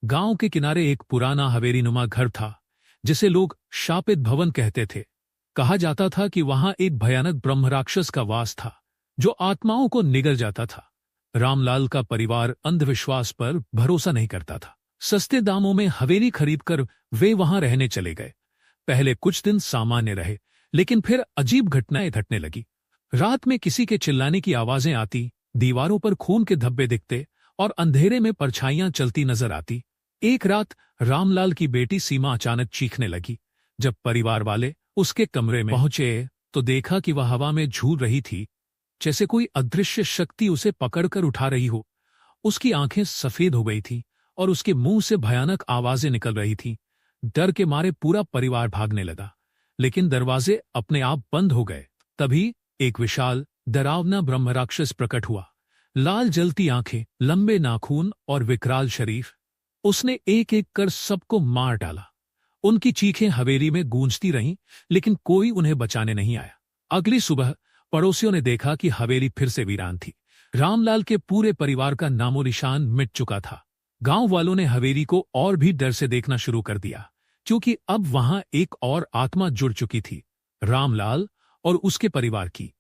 गांव के किनारे एक पुराना हवेलीनुमा घर था, जिसे लोग शापित भवन कहते थे। कहा जाता था कि वहां एक भयानक ब्रह्म राक्षस का वास था, जो आत्माओं को निगल जाता था। रामलाल का परिवार अंधविश्वास पर भरोसा नहीं करता था। सस्ते दामों में हवेली खरीदकर वे वहां रहने चले गए। पहले कुछ दिन सामान्य रहे, लेकिन फिर अजीब घटनाएं घटने लगी। रात में किसी के चिल्लाने की आवाजें आती, दीवारों पर खून के धब्बे दिखते और अंधेरे में परछाइयां चलती नजर आती। एक रात रामलाल की बेटी सीमा अचानक चीखने लगी। जब परिवार वाले उसके कमरे में पहुंचे तो देखा कि वह हवा में झूल रही थी, जैसे कोई अदृश्य शक्ति उसे पकड़कर उठा रही हो। उसकी आंखें सफेद हो गई थी और उसके मुंह से भयानक आवाजें निकल रही थीं। डर के मारे पूरा परिवार भागने लगा, लेकिन दरवाजे अपने आप बंद हो गए। तभी एक विशाल, डरावना ब्रह्म राक्षस प्रकट हुआ। लाल जलती आंखें, लंबे नाखून और विकराल शरीर। उसने एक एक कर सबको मार डाला। उनकी चीखें हवेली में गूंजती रहीं, लेकिन कोई उन्हें बचाने नहीं आया। अगली सुबह पड़ोसियों ने देखा कि हवेली फिर से वीरान थी। रामलाल के पूरे परिवार का नामो निशान मिट चुका था। गांव वालों ने हवेली को और भी डर से देखना शुरू कर दिया, क्योंकि अब वहां एक और आत्मा जुड़ चुकी थी, रामलाल और उसके परिवार की।